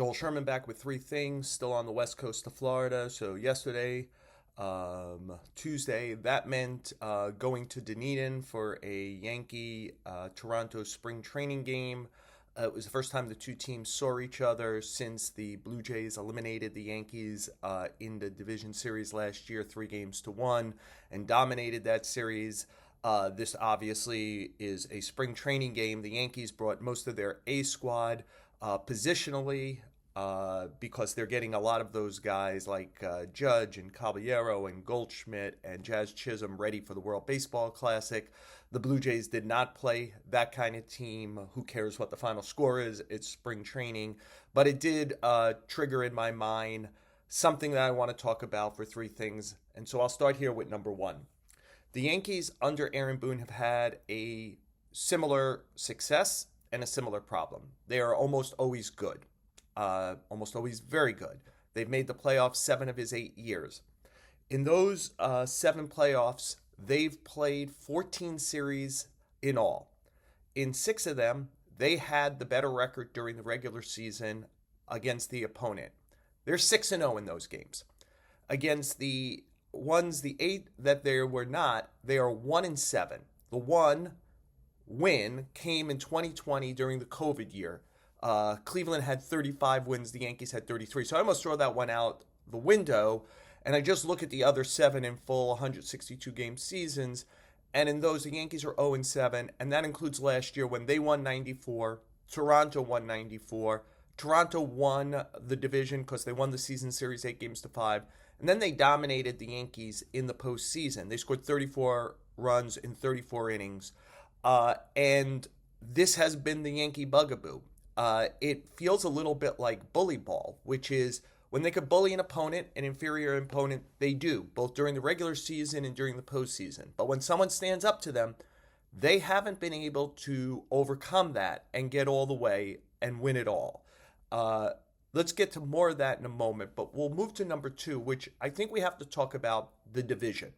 Joel Sherman back with three things, still on the west coast of Florida. So yesterday, Tuesday, that meant going to Dunedin for a Yankee Toronto spring training game. It was the first time the two teams saw each other since the Blue Jays eliminated the Yankees in the division series last year, 3-1, and dominated that series. This obviously is a spring training game. The Yankees brought most of their A squad positionally because they're getting a lot of those guys like Judge and Caballero and Goldschmidt and Jazz Chisholm ready for the World Baseball Classic. The Blue Jays did not play that kind of team. Who cares what the final score is? It's spring training. But it did trigger in my mind something that I want to talk about for three things. And so I'll start here with number one. The Yankees under Aaron Boone have had a similar success and a similar problem. They are almost always good, almost always very good. They've made the playoffs 7 of his 8 years. In those 7 playoffs, they've played 14 series in all. In 6 of them, they had the better record during the regular season against the opponent. They're 6-0 in those games. Against the 8 that they were not, they are 1-7. The one win came in 2020 during the COVID year. Cleveland had 35 wins, the Yankees had 33. So I almost throw that one out the window, and I just look at the other 7 in full 162 game seasons, and in those the Yankees are 0-7, and that includes last year when they won 94, Toronto won 94. Toronto won the division because they won the season series 8-5, and then they dominated the Yankees in the postseason. They scored 34 runs in 34 innings. And this has been the Yankee bugaboo. It feels a little bit like bully ball, which is when they could bully an opponent, an inferior opponent, they do, both during the regular season and during the postseason. But when someone stands up to them, they haven't been able to overcome that and get all the way and win it all. Let's get to more of that in a moment, but we'll move to number 2, which I think we have to talk about the division,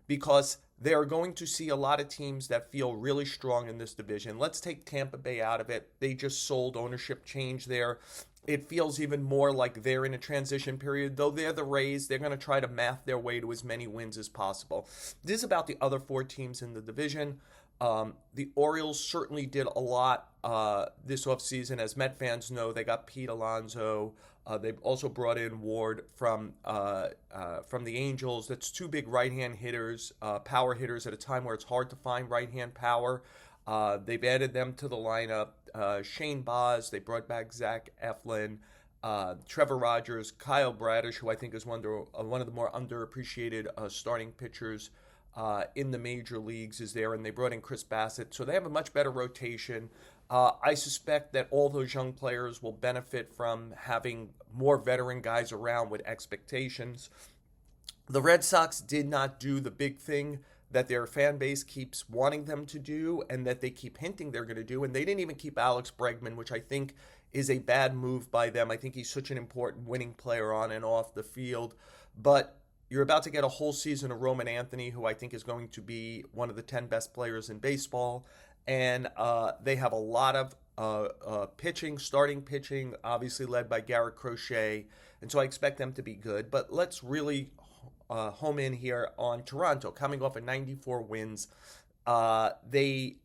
because they are going to see a lot of teams that feel really strong in this division. Let's take Tampa Bay out of it. They just sold, ownership change there. It feels even more like they're in a transition period. Though they're the Rays, they're going to try to math their way to as many wins as possible. This is about the other 4 teams in the division. The Orioles certainly did a lot this offseason. As Met fans know, they got Pete Alonso. They've also brought in Ward from the Angels. That's 2 big right-hand hitters, power hitters at a time where it's hard to find right-hand power. They've added them to the lineup. Shane Baz, they brought back Zach Eflin, Trevor Rogers, Kyle Bradish, who I think is one of the more underappreciated starting pitchers in the major leagues, is there, and they brought in Chris Bassett. So they have a much better rotation. I suspect that all those young players will benefit from having more veteran guys around with expectations. The Red Sox did not do the big thing that their fan base keeps wanting them to do and that they keep hinting they're going to do, and they didn't even keep Alex Bregman, which I think is a bad move by them. I think he's such an important winning player on and off the field, but you're about to get a whole season of Roman Anthony, who I think is going to be one of the 10 best players in baseball. And they have a lot of pitching, starting pitching, obviously led by Garrett Crochet. And so I expect them to be good. But let's really home in here on Toronto, coming off of 94 wins. They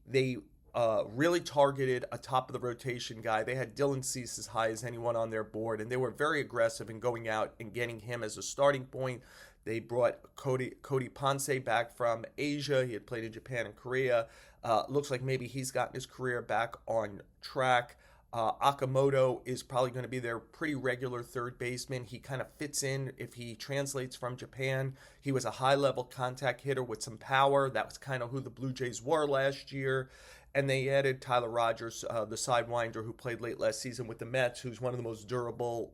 really targeted a top-of-the-rotation guy. They had Dylan Cease as high as anyone on their board, and they were very aggressive in going out and getting him as a starting point. They brought Cody Ponce back from Asia. He had played in Japan and Korea. Looks like maybe he's gotten his career back on track. Okamoto is probably going to be their pretty regular third baseman. He kind of fits in if he translates from Japan. He was a high-level contact hitter with some power. That was kind of who the Blue Jays were last year. And they added Tyler Rogers, the sidewinder who played late last season with the Mets, who's one of the most durable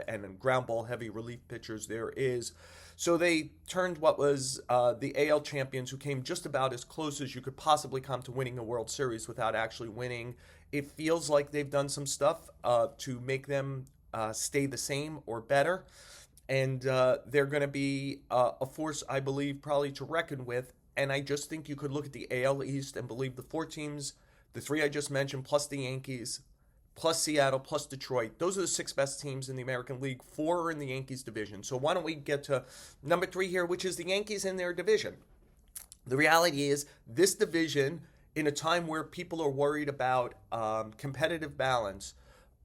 and ground ball heavy relief pitchers there is. So they turned what was the AL champions, who came just about as close as you could possibly come to winning a World Series without actually winning. It feels like they've done some stuff to make them stay the same or better. And they're going to be a force, I believe, probably to reckon with. And I just think you could look at the AL East and believe the 4 teams, the 3 I just mentioned, plus the Yankees, plus Seattle, plus Detroit. Those are the six best teams in the American League. Four are in the Yankees division. So why don't we get to number three here, which is the Yankees in their division. The reality is this division, in a time where people are worried about competitive balance,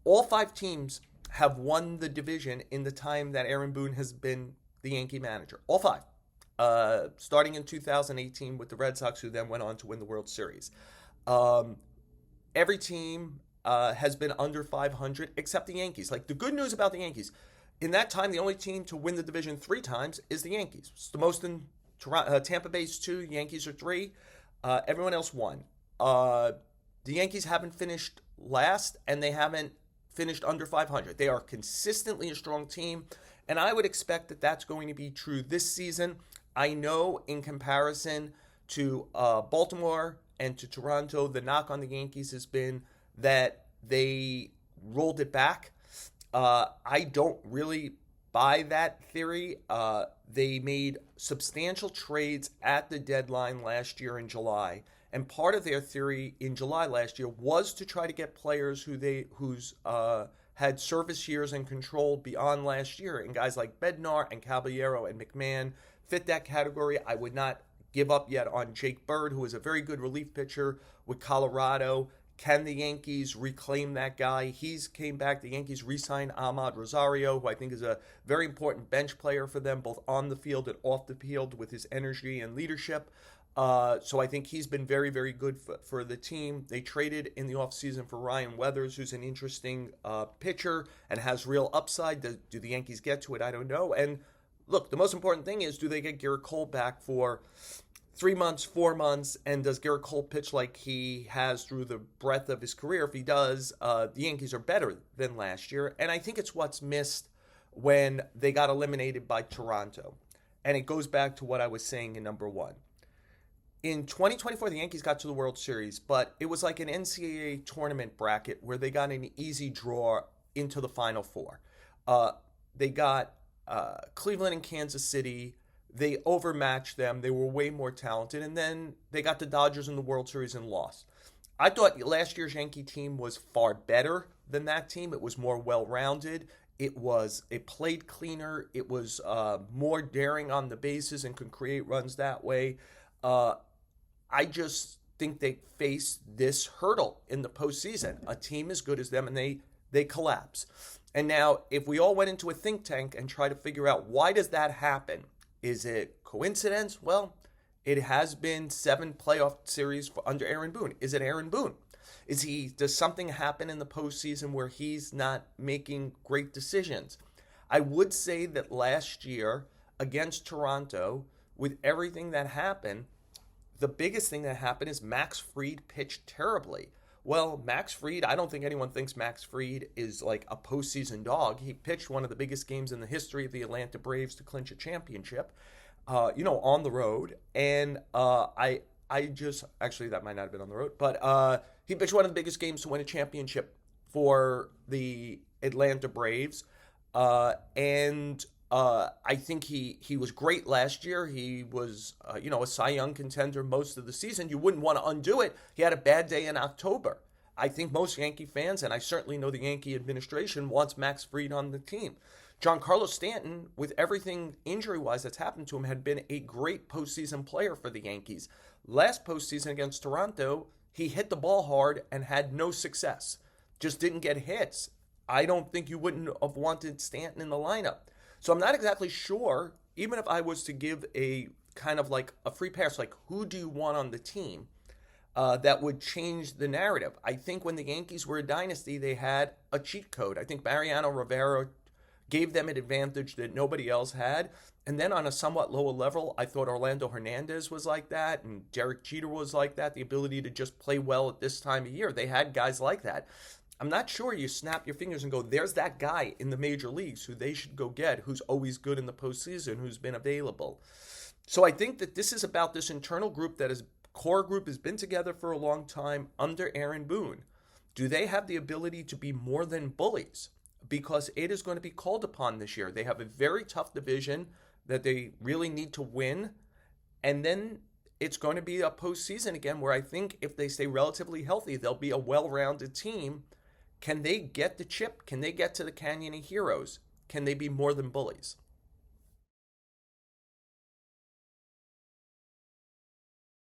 all five teams have won the division in the time that Aaron Boone has been the Yankee manager. All five. Starting in 2018 with the Red Sox, who then went on to win the World Series. Every team has been under 500 except the Yankees. Like, the good news about the Yankees, in that time, the only team to win the division three times is the Yankees. It's the most in Tampa Bay's two, Yankees are three. Everyone else won. The Yankees haven't finished last, and they haven't finished under 500. They are consistently a strong team, and I would expect that that's going to be true this season. I know in comparison to Baltimore and to Toronto, the knock on the Yankees has been that they rolled it back. I don't really buy that theory. They made substantial trades at the deadline last year in July. And part of their theory in July last year was to try to get players who's had service years and control beyond last year. And guys like Bednar and Caballero and McMahon fit that category. I would not give up yet on Jake Bird, who is a very good relief pitcher with Colorado. Can the Yankees reclaim that guy? He's came back. The Yankees re-signed Ahmad Rosario, who I think is a very important bench player for them, both on the field and off the field with his energy and leadership. So I think he's been very, very good for the team. They traded in the offseason for Ryan Weathers, who's an interesting pitcher and has real upside. Do the Yankees get to it? I don't know. And look, the most important thing is, do they get Garrett Cole back for 3 months, 4 months, and does Garrett Cole pitch like he has through the breadth of his career? If he does, the Yankees are better than last year. And I think it's what's missed when they got eliminated by Toronto. And it goes back to what I was saying in number one. In 2024, the Yankees got to the World Series, but it was like an NCAA tournament bracket where they got an easy draw into the Final Four. They got Cleveland and Kansas City. They overmatched them. They were way more talented. And then they got the Dodgers in the World Series and lost. I thought last year's Yankee team was far better than that team. It was more well-rounded. It played cleaner. It was more daring on the bases and could create runs that way. I just think they face this hurdle in the postseason. A team as good as them, and they collapse. And now, if we all went into a think tank and try to figure out why does that happen, is it coincidence? Well, it has been 7 playoff series under Aaron Boone. Is it Aaron Boone? Does something happen in the postseason where he's not making great decisions? I would say that last year against Toronto, with everything that happened, the biggest thing that happened is Max Fried pitched terribly. Well, Max Fried, I don't think anyone thinks Max Fried is like a postseason dog. He pitched one of the biggest games in the history of the Atlanta Braves to clinch a championship, on the road. And I just, actually that might not have been on the road, but he pitched one of the biggest games to win a championship for the Atlanta Braves. I think he was great last year. He was, a Cy Young contender most of the season. You wouldn't want to undo it. He had a bad day in October. I think most Yankee fans, and I certainly know the Yankee administration, wants Max Fried on the team. Giancarlo Stanton, with everything injury-wise that's happened to him, had been a great postseason player for the Yankees. Last postseason against Toronto, he hit the ball hard and had no success. Just didn't get hits. I don't think you wouldn't have wanted Stanton in the lineup. So I'm not exactly sure, even if I was to give a kind of like a free pass, like who do you want on the team, that would change the narrative. I think when the Yankees were a dynasty, they had a cheat code. I think Mariano Rivera gave them an advantage that nobody else had. And then on a somewhat lower level, I thought Orlando Hernandez was like that, and Derek Jeter was like that, the ability to just play well at this time of year. They had guys like that. I'm not sure you snap your fingers and go, there's that guy in the major leagues who they should go get, who's always good in the postseason, who's been available. So I think that this is about this internal group core group has been together for a long time under Aaron Boone. Do they have the ability to be more than bullies? Because it is going to be called upon this year. They have a very tough division that they really need to win. And then it's going to be a postseason again where I think if they stay relatively healthy, they'll be a well-rounded team Can they get the chip? Can they get to the Canyon of Heroes? Can they be more than bullies?